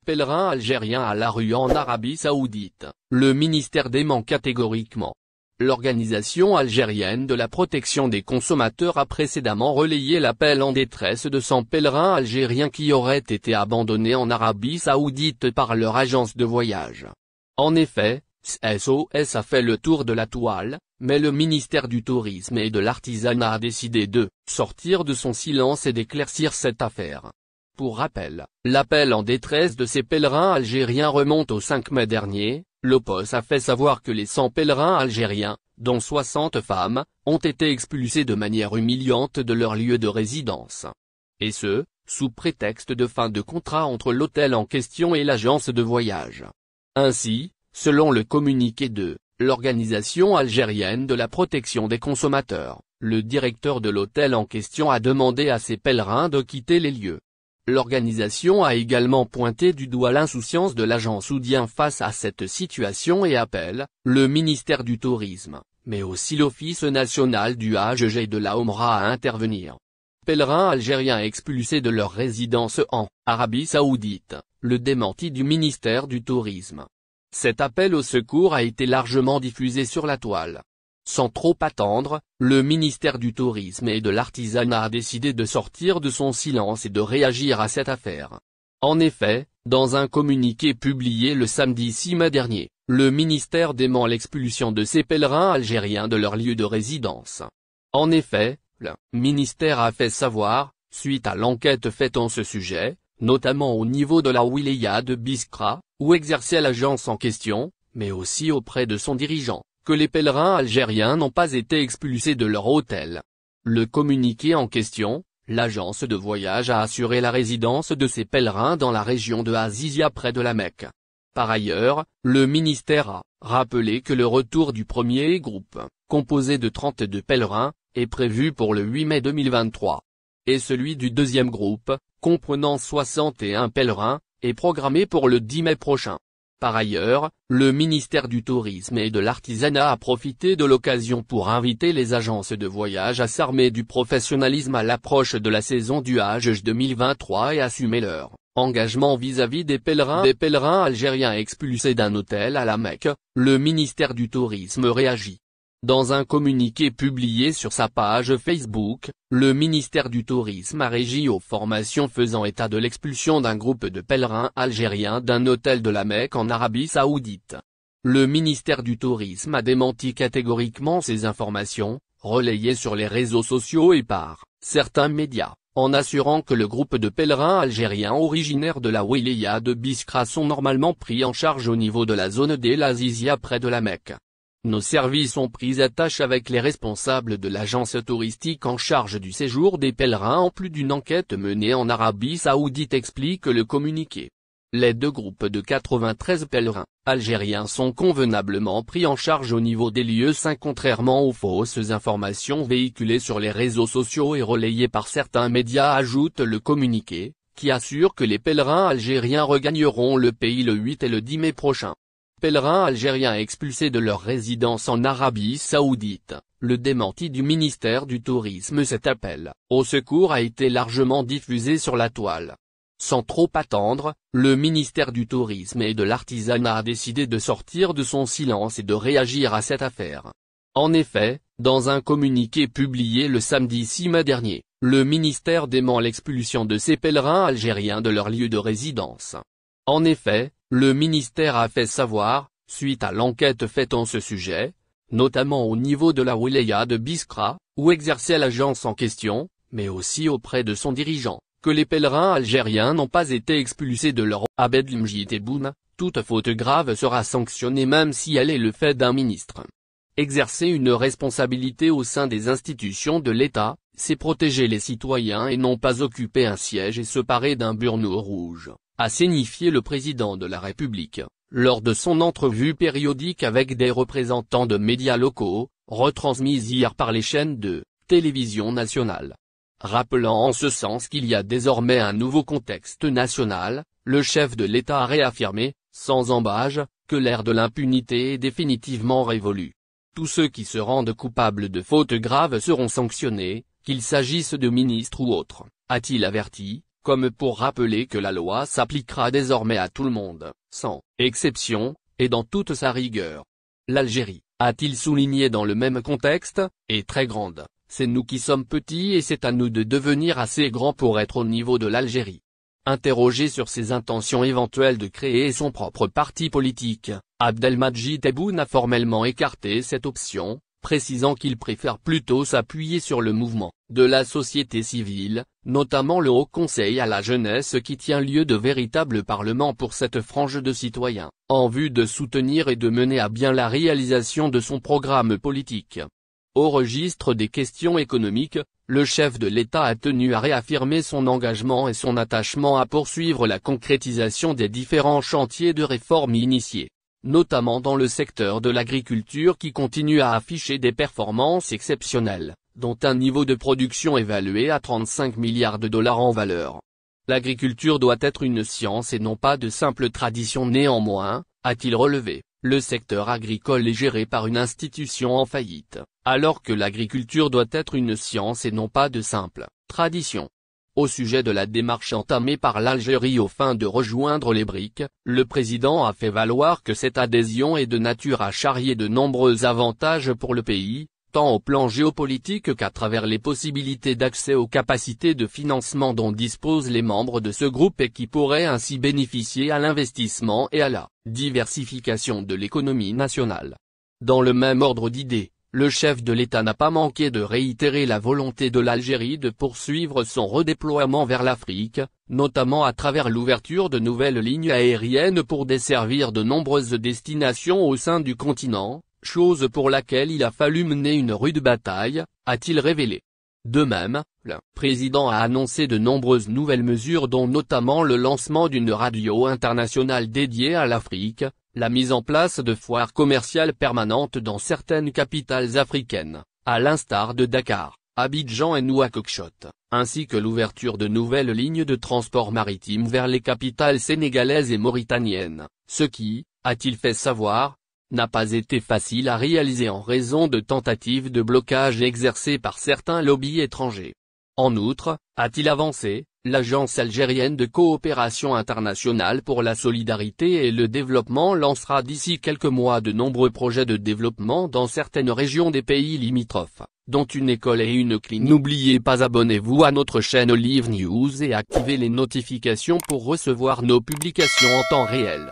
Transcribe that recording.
Pèlerins algériens à la rue en Arabie Saoudite, le ministère dément catégoriquement. L'Organisation algérienne de la protection des consommateurs a précédemment relayé l'appel en détresse de 100 pèlerins algériens qui auraient été abandonnés en Arabie Saoudite par leur agence de voyage. En effet, SOS a fait le tour de la toile, mais le ministère du Tourisme et de l'Artisanat a décidé de sortir de son silence et d'éclaircir cette affaire. Pour rappel, l'appel en détresse de ces pèlerins algériens remonte au 5 mai dernier. L'OPOS a fait savoir que les 100 pèlerins algériens, dont 60 femmes, ont été expulsés de manière humiliante de leur lieu de résidence. Et ce, sous prétexte de fin de contrat entre l'hôtel en question et l'agence de voyage. Ainsi, selon le communiqué de l'Organisation algérienne de la protection des consommateurs, le directeur de l'hôtel en question a demandé à ces pèlerins de quitter les lieux. L'organisation a également pointé du doigt l'insouciance de l'agent saoudien face à cette situation et appelle le ministère du Tourisme, mais aussi l'Office national du Hajj et de la Omra à intervenir. Pèlerins algériens expulsés de leur résidence en Arabie Saoudite, le démenti du ministère du Tourisme. Cet appel au secours a été largement diffusé sur la toile. Sans trop attendre, le ministère du Tourisme et de l'Artisanat a décidé de sortir de son silence et de réagir à cette affaire. En effet, dans un communiqué publié le samedi 6 mai dernier, le ministère dément l'expulsion de ces pèlerins algériens de leur lieu de résidence. En effet, le ministère a fait savoir, suite à l'enquête faite en ce sujet, notamment au niveau de la wilaya de Biskra, où exerçait l'agence en question, mais aussi auprès de son dirigeant, que les pèlerins algériens n'ont pas été expulsés de leur hôtel. Le communiqué en question, l'agence de voyage a assuré la résidence de ces pèlerins dans la région de Azizia près de la Mecque. Par ailleurs, le ministère a rappelé que le retour du premier groupe, composé de 32 pèlerins, est prévu pour le 8 mai 2023. Et celui du deuxième groupe, comprenant 61 pèlerins, est programmé pour le 10 mai prochain. Par ailleurs, le ministère du Tourisme et de l'Artisanat a profité de l'occasion pour inviter les agences de voyage à s'armer du professionnalisme à l'approche de la saison du Hajj 2023 et assumer leur engagement vis-à-vis des pèlerins algériens expulsés d'un hôtel à la Mecque. Le ministère du Tourisme réagit. Dans un communiqué publié sur sa page Facebook, le ministère du Tourisme a réagi aux formations faisant état de l'expulsion d'un groupe de pèlerins algériens d'un hôtel de la Mecque en Arabie Saoudite. Le ministère du Tourisme a démenti catégoriquement ces informations, relayées sur les réseaux sociaux et par certains médias, en assurant que le groupe de pèlerins algériens originaires de la wilaya de Biskra sont normalement pris en charge au niveau de la zone d'El Azizia près de la Mecque. Nos services ont pris attache avec les responsables de l'agence touristique en charge du séjour des pèlerins en plus d'une enquête menée en Arabie Saoudite, explique le communiqué. Les deux groupes de 93 pèlerins algériens sont convenablement pris en charge au niveau des lieux saints contrairement aux fausses informations véhiculées sur les réseaux sociaux et relayées par certains médias, ajoute le communiqué, qui assure que les pèlerins algériens regagneront le pays le 8 et le 10 mai prochain. Pèlerins algériens expulsés de leur résidence en Arabie Saoudite, le démenti du ministère du Tourisme. Cet appel au secours a été largement diffusé sur la toile. Sans trop attendre, le ministère du Tourisme et de l'Artisanat a décidé de sortir de son silence et de réagir à cette affaire. En effet, dans un communiqué publié le samedi 6 mai dernier, le ministère dément l'expulsion de ces pèlerins algériens de leur lieu de résidence. En effet, le ministère a fait savoir, suite à l'enquête faite en ce sujet, notamment au niveau de la wilaya de Biskra, où exerçait l'agence en question, mais aussi auprès de son dirigeant, que les pèlerins algériens n'ont pas été expulsés de leur Abed Lemjit Tebboune. Toute faute grave sera sanctionnée même si elle est le fait d'un ministre. Exercer une responsabilité au sein des institutions de l'État, c'est protéger les citoyens et non pas occuper un siège et se parer d'un burneau rouge, a signifié le président de la République, lors de son entrevue périodique avec des représentants de médias locaux, retransmise hier par les chaînes de télévision nationale. Rappelant en ce sens qu'il y a désormais un nouveau contexte national, le chef de l'État a réaffirmé, sans ambages, que l'ère de l'impunité est définitivement révolue. Tous ceux qui se rendent coupables de fautes graves seront sanctionnés, qu'il s'agisse de ministres ou autres, a-t-il averti, comme pour rappeler que la loi s'appliquera désormais à tout le monde, sans exception, et dans toute sa rigueur. L'Algérie, a-t-il souligné dans le même contexte, est très grande, c'est nous qui sommes petits et c'est à nous de devenir assez grands pour être au niveau de l'Algérie. Interrogé sur ses intentions éventuelles de créer son propre parti politique, Abdelmadjid Tebboune a formellement écarté cette option, précisant qu'il préfère plutôt s'appuyer sur le mouvement de la société civile, notamment le Haut Conseil à la jeunesse qui tient lieu de véritable parlement pour cette frange de citoyens, en vue de soutenir et de mener à bien la réalisation de son programme politique. Au registre des questions économiques, le chef de l'État a tenu à réaffirmer son engagement et son attachement à poursuivre la concrétisation des différents chantiers de réforme initiés, notamment dans le secteur de l'agriculture qui continue à afficher des performances exceptionnelles, dont un niveau de production évalué à 35 milliards de dollars en valeur. L'agriculture doit être une science et non pas de simple tradition. Néanmoins, a-t-il relevé, le secteur agricole est géré par une institution en faillite, alors que l'agriculture doit être une science et non pas de simple tradition. Au sujet de la démarche entamée par l'Algérie aux fins de rejoindre les BRICS, le président a fait valoir que cette adhésion est de nature à charrier de nombreux avantages pour le pays, tant au plan géopolitique qu'à travers les possibilités d'accès aux capacités de financement dont disposent les membres de ce groupe et qui pourraient ainsi bénéficier à l'investissement et à la diversification de l'économie nationale. Dans le même ordre d'idées, le chef de l'État n'a pas manqué de réitérer la volonté de l'Algérie de poursuivre son redéploiement vers l'Afrique, notamment à travers l'ouverture de nouvelles lignes aériennes pour desservir de nombreuses destinations au sein du continent, chose pour laquelle il a fallu mener une rude bataille, a-t-il révélé. De même, le président a annoncé de nombreuses nouvelles mesures dont notamment le lancement d'une radio internationale dédiée à l'Afrique, la mise en place de foires commerciales permanentes dans certaines capitales africaines, à l'instar de Dakar, Abidjan et Nouakchott, ainsi que l'ouverture de nouvelles lignes de transport maritime vers les capitales sénégalaises et mauritaniennes, ce qui, a-t-il fait savoir, n'a pas été facile à réaliser en raison de tentatives de blocage exercées par certains lobbies étrangers. En outre, a-t-il avancé, l'Agence algérienne de coopération internationale pour la solidarité et le développement lancera d'ici quelques mois de nombreux projets de développement dans certaines régions des pays limitrophes, dont une école et une clinique. N'oubliez pas, abonnez-vous à notre chaîne Olive News et activez les notifications pour recevoir nos publications en temps réel.